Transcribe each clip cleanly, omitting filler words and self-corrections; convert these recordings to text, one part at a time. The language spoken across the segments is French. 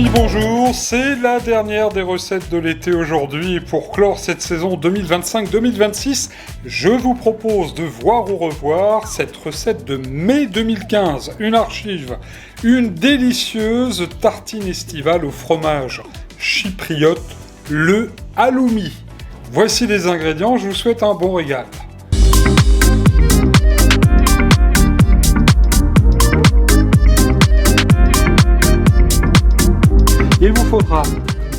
amis, bonjour, c'est la dernière des recettes de l'été aujourd'hui et pour clore cette saison 2025-2026, je vous propose de voir ou revoir cette recette de mai 2015, une archive, une délicieuse tartine estivale au fromage chypriote, le halloumi. Voici les ingrédients, je vous souhaite un bon régal. Il vous faudra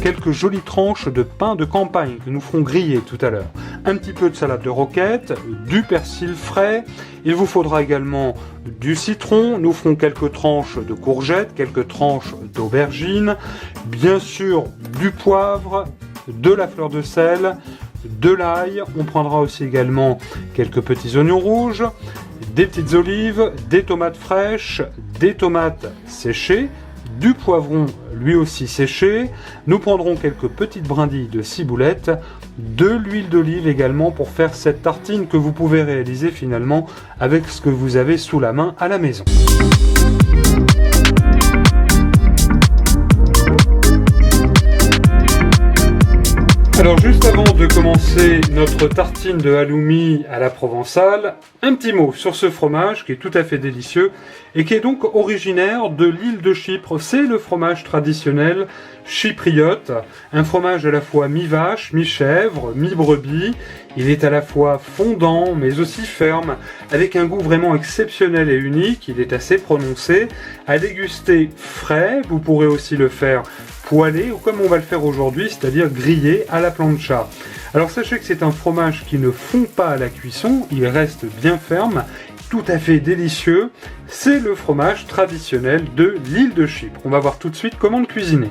quelques jolies tranches de pain de campagne que nous ferons griller tout à l'heure. Un petit peu de salade de roquette, du persil frais. Il vous faudra également du citron. Nous ferons quelques tranches de courgettes, quelques tranches d'aubergines. Bien sûr, du poivre, de la fleur de sel, de l'ail. On prendra aussi également quelques petits oignons rouges, des petites olives, des tomates fraîches, des tomates séchées, du poivron lui aussi séché. Nous prendrons quelques petites brindilles de ciboulette, de l'huile d'olive également pour faire cette tartine que vous pouvez réaliser finalement avec ce que vous avez sous la main à la maison. Alors juste avant de commencer notre tartine de halloumi à la provençale, un petit mot sur ce fromage qui est tout à fait délicieux et qui est donc originaire de l'île de Chypre. C'est le fromage traditionnel chypriote, un fromage à la fois mi-vache, mi-chèvre, mi-brebis. Il est à la fois fondant mais aussi ferme, avec un goût vraiment exceptionnel et unique. Il est assez prononcé, à déguster frais. Vous pourrez aussi le faire poêlé ou comme on va le faire aujourd'hui, c'est-à-dire grillé à la plancha. Alors sachez que c'est un fromage qui ne fond pas à la cuisson, il reste bien ferme, tout à fait délicieux. C'est le fromage traditionnel de l'île de Chypre. On va voir tout de suite comment le cuisiner.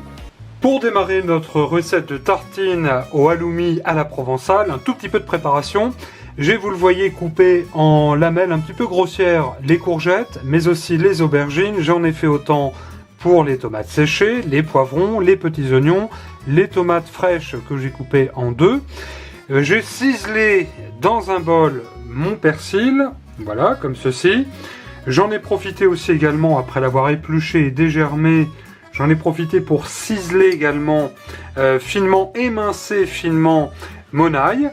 Pour démarrer notre recette de tartine au halloumi à la provençale, un tout petit peu de préparation. J'ai, vous le voyez, coupé en lamelles un petit peu grossières les courgettes, mais aussi les aubergines. J'en ai fait autant pour les tomates séchées, les poivrons, les petits oignons, les tomates fraîches que j'ai coupées en deux. J'ai ciselé dans un bol mon persil, voilà, comme ceci. J'en ai profité aussi également, après l'avoir épluché et dégermé, j'en ai profité pour ciseler également, finement, émincer finement mon ail.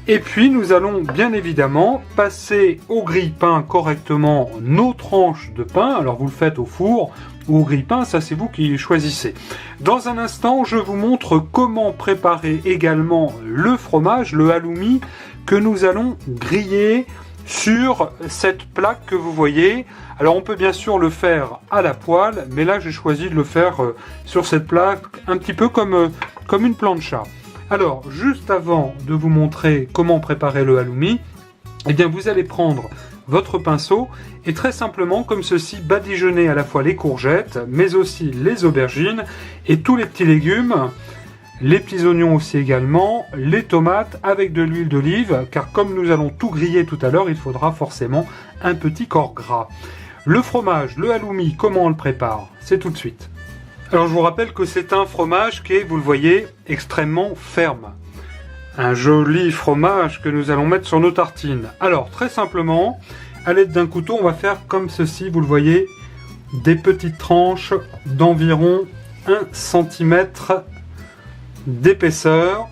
Et puis nous allons bien évidemment passer au grille-pain correctement nos tranches de pain. Alors vous le faites au four ou au grille-pain, ça c'est vous qui choisissez. Dans un instant, je vous montre comment préparer également le fromage, le halloumi, que nous allons griller sur cette plaque que vous voyez. Alors on peut bien sûr le faire à la poêle, mais là j'ai choisi de le faire sur cette plaque, un petit peu comme une plancha. Alors, juste avant de vous montrer comment préparer le halloumi, eh bien vous allez prendre votre pinceau et très simplement, comme ceci, badigeonner à la fois les courgettes, mais aussi les aubergines et tous les petits légumes, les petits oignons aussi également, les tomates avec de l'huile d'olive, car comme nous allons tout griller tout à l'heure, il faudra forcément un petit corps gras. Le fromage, le halloumi, comment on le prépare? C'est tout de suite. Alors je vous rappelle que c'est un fromage qui est, vous le voyez, extrêmement ferme. Un joli fromage que nous allons mettre sur nos tartines. Alors très simplement, à l'aide d'un couteau, on va faire comme ceci, vous le voyez, des petites tranches d'environ 1 cm d'épaisseur.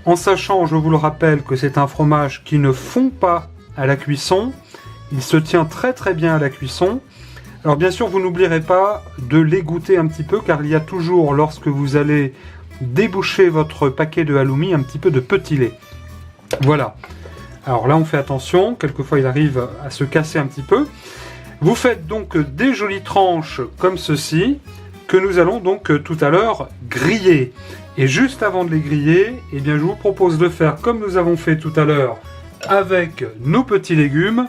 En sachant, je vous le rappelle, que c'est un fromage qui ne fond pas à la cuisson. Il se tient très très bien à la cuisson. Alors bien sûr, vous n'oublierez pas de l'égoutter un petit peu, car il y a toujours, lorsque vous allez déboucher votre paquet de halloumi, un petit peu de petit lait. Voilà. Alors là, on fait attention, quelquefois il arrive à se casser un petit peu. Vous faites donc des jolies tranches comme ceci, que nous allons donc tout à l'heure griller. Et juste avant de les griller, eh bien, je vous propose de faire comme nous avons fait tout à l'heure avec nos petits légumes.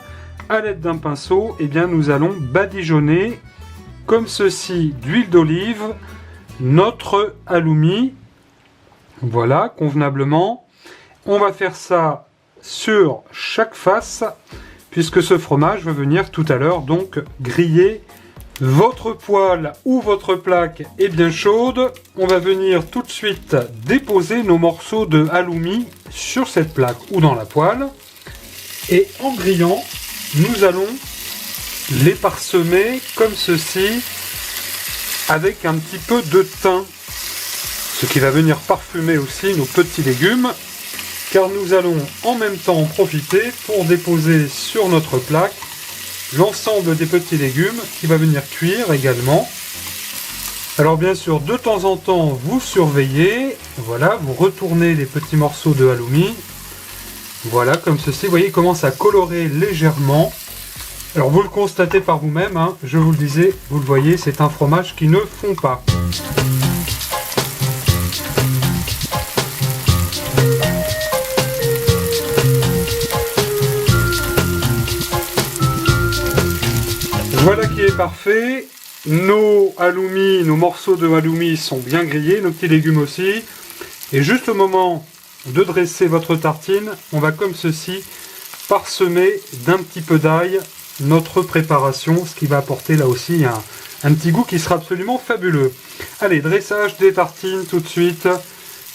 À l'aide d'un pinceau, eh bien, nous allons badigeonner comme ceci d'huile d'olive notre halloumi. Voilà, convenablement. On va faire ça sur chaque face, puisque ce fromage va venir tout à l'heure donc griller. Votre poêle ou votre plaque est bien chaude. On va venir tout de suite déposer nos morceaux de halloumi sur cette plaque ou dans la poêle. Et en grillant, nous allons les parsemer comme ceci avec un petit peu de thym, ce qui va venir parfumer aussi nos petits légumes, car nous allons en même temps en profiter pour déposer sur notre plaque l'ensemble des petits légumes qui va venir cuire également. Alors bien sûr, de temps en temps, vous surveillez, voilà, vous retournez les petits morceaux de halloumi, voilà, comme ceci, vous voyez, il commence à colorer légèrement. Alors vous le constatez par vous-même, hein, je vous le disais, vous le voyez, c'est un fromage qui ne fond pas. Voilà qui est parfait. Nos halloumi, nos morceaux de halloumi sont bien grillés, nos petits légumes aussi. Et juste au moment de dresser votre tartine, on va comme ceci parsemer d'un petit peu d'ail notre préparation, ce qui va apporter là aussi un petit goût qui sera absolument fabuleux. Allez, dressage des tartines tout de suite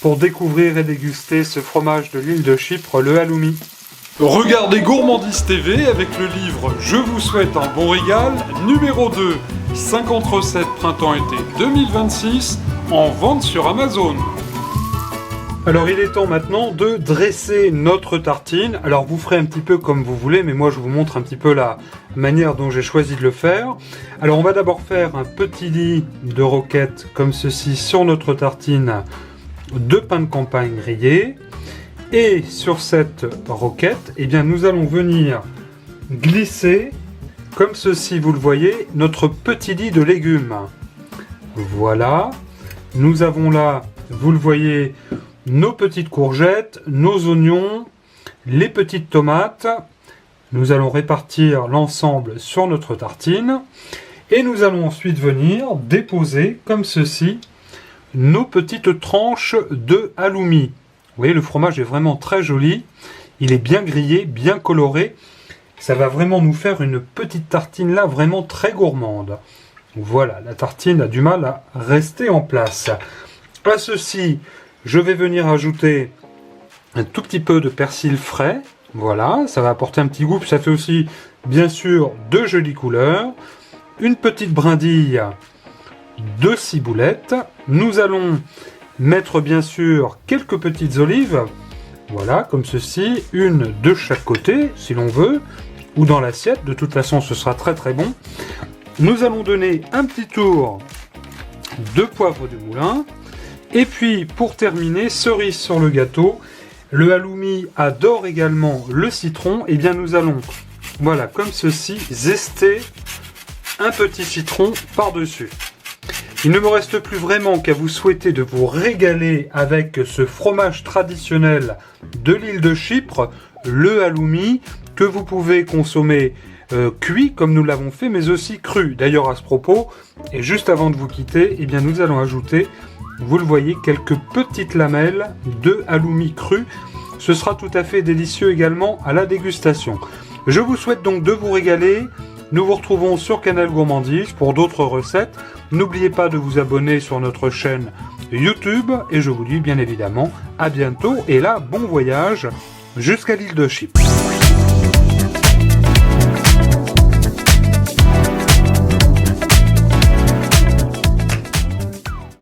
pour découvrir et déguster ce fromage de l'île de Chypre, le halloumi. Regardez Gourmandise TV avec le livre Je vous souhaite un bon régal, numéro 2, 50 recettes printemps-été 2026, en vente sur Amazon. Alors il est temps maintenant de dresser notre tartine. Alors vous ferez un petit peu comme vous voulez, mais moi je vous montre un petit peu la manière dont j'ai choisi de le faire. Alors on va d'abord faire un petit lit de roquette comme ceci sur notre tartine de pain de campagne grillé. Et sur cette roquette, eh bien, nous allons venir glisser, comme ceci, vous le voyez, notre petit lit de légumes. Voilà. Nous avons là, vous le voyez, nos petites courgettes, nos oignons, les petites tomates. Nous allons répartir l'ensemble sur notre tartine. Et nous allons ensuite venir déposer, comme ceci, nos petites tranches de halloumi. Vous voyez, le fromage est vraiment très joli, il est bien grillé, bien coloré, ça va vraiment nous faire une petite tartine là, vraiment très gourmande. Voilà, la tartine a du mal à rester en place. À ceci, je vais venir ajouter un tout petit peu de persil frais, voilà, ça va apporter un petit goût, puis ça fait aussi, bien sûr, de jolies couleurs. Une petite brindille de ciboulette, nous allons mettre bien sûr quelques petites olives, voilà, comme ceci, une de chaque côté, si l'on veut, ou dans l'assiette, de toute façon ce sera très très bon. Nous allons donner un petit tour de poivre de moulin, et puis pour terminer, cerise sur le gâteau, le halloumi adore également le citron, et bien nous allons, voilà, comme ceci, zester un petit citron par-dessus. Il ne me reste plus vraiment qu'à vous souhaiter de vous régaler avec ce fromage traditionnel de l'île de Chypre, le halloumi, que vous pouvez consommer cuit comme nous l'avons fait, mais aussi cru. D'ailleurs à ce propos, et juste avant de vous quitter, eh bien nous allons ajouter, vous le voyez, quelques petites lamelles de halloumi cru. Ce sera tout à fait délicieux également à la dégustation. Je vous souhaite donc de vous régaler. Nous vous retrouvons sur Canal Gourmandise pour d'autres recettes. N'oubliez pas de vous abonner sur notre chaîne YouTube et je vous dis bien évidemment à bientôt et là, bon voyage jusqu'à l'île de Chypre.